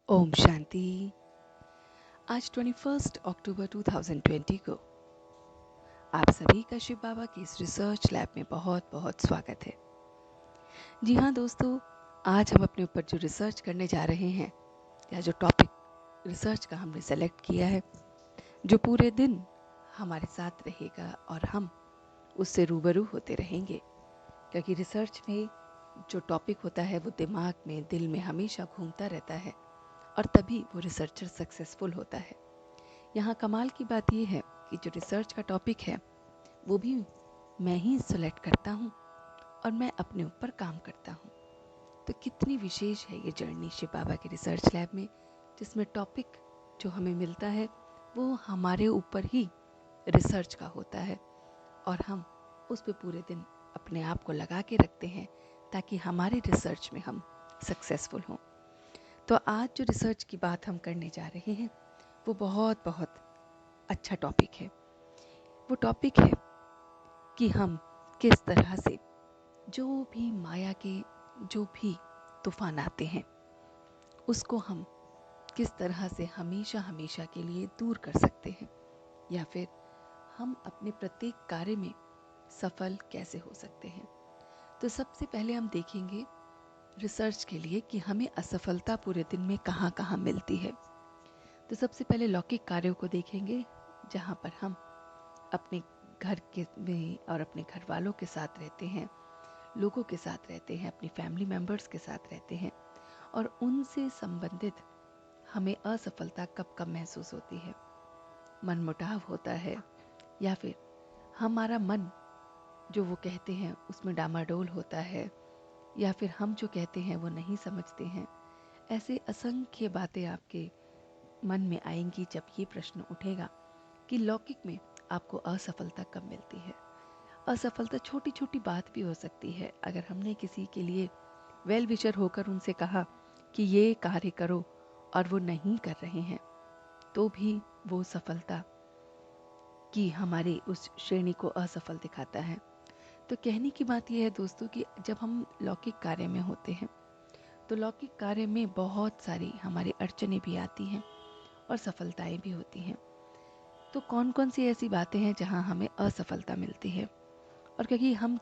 ओम शांति। आज 21 अक्टूबर 2020 को आप सभी का शिव बाबा की इस रिसर्च लैब में बहुत बहुत स्वागत है। जी हाँ दोस्तों, आज हम अपने ऊपर जो रिसर्च करने जा रहे हैं या जो टॉपिक रिसर्च का हमने सेलेक्ट किया है, जो पूरे दिन हमारे साथ रहेगा और हम उससे रूबरू होते रहेंगे, क्योंकि रिसर्च में जो टॉपिक होता है वो दिमाग में, दिल में हमेशा घूमता रहता है और तभी वो रिसर्चर सक्सेसफुल होता है। यहाँ कमाल की बात यह है कि जो रिसर्च का टॉपिक है वो भी मैं ही सिलेक्ट करता हूँ और मैं अपने ऊपर काम करता हूँ। तो कितनी विशेष है ये जर्नी शिव बाबा के रिसर्च लैब में, जिसमें टॉपिक जो हमें मिलता है वो हमारे ऊपर ही रिसर्च का होता है और हम उस पर पूरे दिन अपने आप को लगा के रखते हैं ताकि हमारे रिसर्च में हम सक्सेसफुल हों। तो आज जो रिसर्च की बात हम करने जा रहे हैं वो बहुत बहुत अच्छा टॉपिक है। वो टॉपिक है कि हम किस तरह से जो भी माया के जो भी तूफान आते हैं उसको हम किस तरह से हमेशा हमेशा के लिए दूर कर सकते हैं, या फिर हम अपने प्रत्येक कार्य में सफल कैसे हो सकते हैं। तो सबसे पहले हम देखेंगे रिसर्च के लिए कि हमें असफलता पूरे दिन में कहाँ कहाँ मिलती है। तो सबसे पहले लौकिक कार्यों को देखेंगे, जहाँ पर हम अपने घर के में और अपने घर वालों के साथ रहते हैं, लोगों के साथ रहते हैं, अपनी फैमिली मेंबर्स के साथ रहते हैं और उनसे संबंधित हमें असफलता कब कब महसूस होती है। मनमुटाव होता है या फिर हमारा मन जो वो कहते हैं उसमें डामाडोल होता है, या फिर हम जो कहते हैं वो नहीं समझते हैं। ऐसे असंख्य बातें आपके मन में आएंगी जब ये प्रश्न उठेगा कि लौकिक में आपको असफलता कब मिलती है। असफलता छोटी छोटी बात भी हो सकती है। अगर हमने किसी के लिए वेल विशर होकर उनसे कहा कि ये कार्य करो और वो नहीं कर रहे हैं, तो भी वो सफलता की हमारी उस श्रेणी को असफल दिखाता है। तो कहने की बात यह है दोस्तों कि जब हम लौकिक कार्य में होते हैं तो लौकिक कार्य में बहुत सारी हमारी अड़चनें भी आती हैं और सफलताएं भी होती हैं। तो कौन कौन सी ऐसी बातें हैं जहां हमें असफलता मिलती है, और क्योंकि हम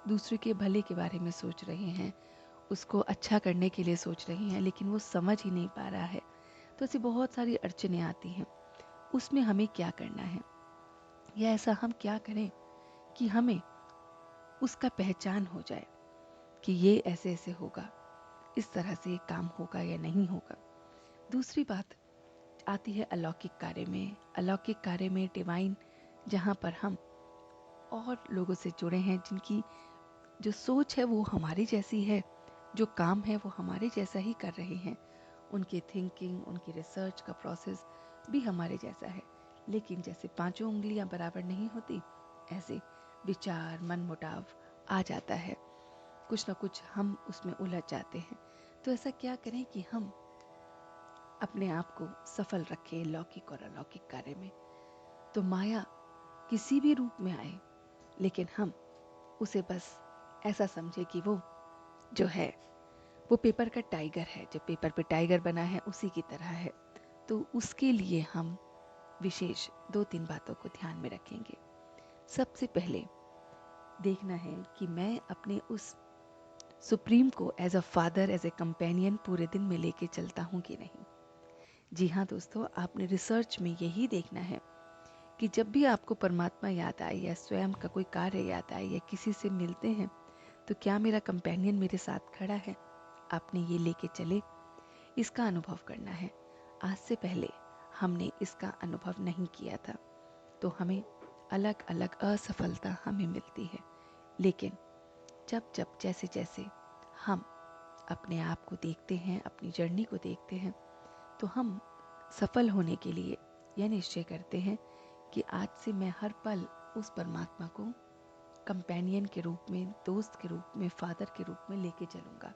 दूसरे के भले के बारे में सोच रहे हैं, उसको अच्छा करने के लिए सोच रहे हैं, लेकिन वो समझ ही नहीं पा रहा है, तो ऐसी बहुत सारी अड़चनें आती हैं। उसमें हमें क्या करना है, या ऐसा हम क्या करें कि हमें उसका पहचान हो जाए कि ये ऐसे ऐसे होगा, इस तरह से काम होगा या नहीं होगा। दूसरी बात आती है अलौकिक कार्य में। अलौकिक कार्य में डिवाइन, जहाँ पर हम और लोगों से जुड़े हैं जिनकी जो सोच है वो हमारी जैसी है, जो काम है वो हमारे जैसा ही कर रहे हैं, उनकी थिंकिंग, उनकी रिसर्च का प्रोसेस भी हमारे जैसा है, लेकिन जैसे पांचों उंगलियां बराबर नहीं होती, ऐसे विचार मन मुटाव आ जाता है, कुछ ना कुछ हम उसमें उलझ जाते हैं। तो ऐसा क्या करें कि हम अपने आप को सफल रखें लौकिक और अलौकिक कार्य में। तो माया किसी भी रूप में आए, लेकिन हम उसे बस ऐसा समझे कि वो जो है वो पेपर का टाइगर है, जो पेपर पे टाइगर बना है उसी की तरह है। तो उसके लिए हम विशेष दो तीन बातों को ध्यान में रखेंगे। सबसे पहले देखना है कि मैं अपने उस सुप्रीम को as a father, as a companion पूरे दिन में लेके चलता हूँ कि नहीं। जी हाँ दोस्तों, आपने रिसर्च में यही देखना है कि जब भी आपको परमात्मा याद आए या स्वयं का कोई कार्य याद आए या किसी से मिलते हैं, तो क्या मेरा कंपेनियन मेरे साथ खड़ा है, आपने ये लेके चले, इसका अनुभव करना है। आज से पहले हमने इसका अनुभव नहीं किया था, तो हमें अलग अलग असफलता हमें मिलती है। लेकिन जब जब जैसे जैसे हम अपने आप को देखते हैं, अपनी जर्नी को देखते हैं, तो हम सफल होने के लिए यह निश्चय करते हैं कि आज से मैं हर पल उस परमात्मा को कंपेनियन के रूप में, दोस्त के रूप में, फादर के रूप में लेके चलूँगा।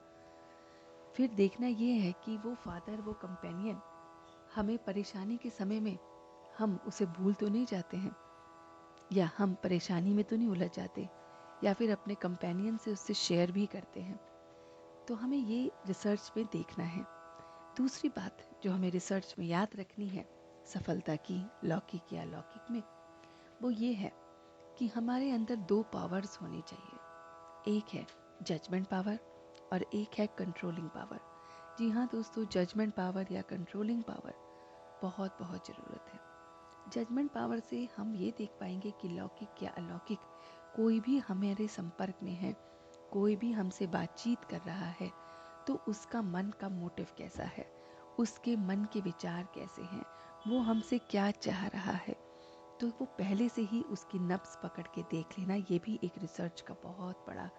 फिर देखना ये है कि वो फादर, वो कंपेनियन हमें परेशानी के समय में हम उसे भूल तो नहीं जाते हैं, या हम परेशानी में तो नहीं उलझ जाते, या फिर अपने कंपेनियन से उससे शेयर भी करते हैं। तो हमें ये रिसर्च में देखना है। दूसरी बात जो हमें रिसर्च में याद रखनी है सफलता की लौकिक या अलौकिक में, वो ये है कि हमारे अंदर दो पावर्स होनी चाहिए। एक है जजमेंट पावर और एक है कंट्रोलिंग पावर। जी हाँ दोस्तों, जजमेंट पावर या कंट्रोलिंग पावर बहुत बहुत ज़रूरत है। जजमेंट पावर से हम ये देख पाएंगे कि लौकिक या अलौकिक कोई भी हमारे संपर्क में है, कोई भी हमसे बातचीत कर रहा है, तो उसका मन का मोटिव कैसा है, उसके मन के विचार कैसे हैं, वो हमसे क्या चाह रहा है। तो वो पहले से ही उसकी नब्ज पकड़ के देख लेना, ये भी एक रिसर्च का बहुत बड़ा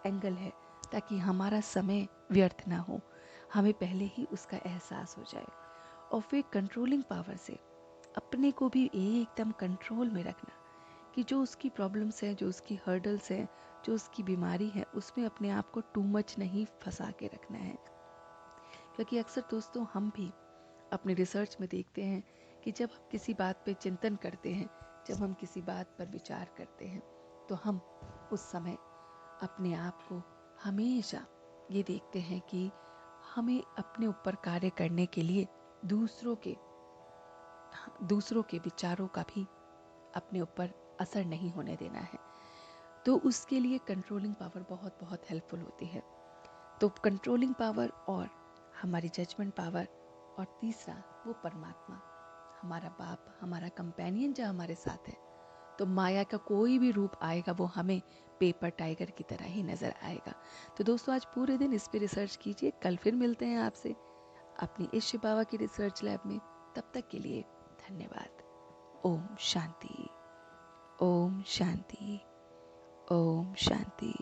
एंगल है, ताकि हमारा समय व्यर्थ ना हो, हमें पहले ही उसका एहसास हो जाए। और फिर कंट्रोलिंग पावर से अपने को भी एकदम कंट्रोल में रखना, कि जो उसकी प्रॉब्लम्स हैं, जो उसकी हर्डल्स हैं, जो उसकी बीमारी है, उसमें अपने आप को टू मच नहीं फंसा के रखना है। क्योंकि अक्सर दोस्तों हम भी अपने रिसर्च में देखते हैं कि जब हम किसी बात पे चिंतन करते हैं, जब हम किसी बात पर विचार करते हैं, तो हम उस समय अपने आप को हमेशा ये देखते हैं कि हमें अपने ऊपर कार्य करने के लिए दूसरों के विचारों का भी अपने ऊपर असर नहीं होने देना है। तो उसके लिए कंट्रोलिंग पावर बहुत बहुत हेल्पफुल होती है। तो कंट्रोलिंग पावर और हमारी जजमेंट पावर, और तीसरा वो परमात्मा, हमारा बाप, हमारा कंपेनियन जो हमारे साथ है। तो माया का कोई भी रूप आएगा वो हमें पेपर टाइगर की तरह ही नजर आएगा। तो दोस्तों आज पूरे दिन इस पे रिसर्च कीजिए। कल फिर मिलते हैं आपसे अपनी इस शिव बाबा की रिसर्च लैब में। तब तक के लिए धन्यवाद। ओम शांति। ओम शांति। ओम शांति।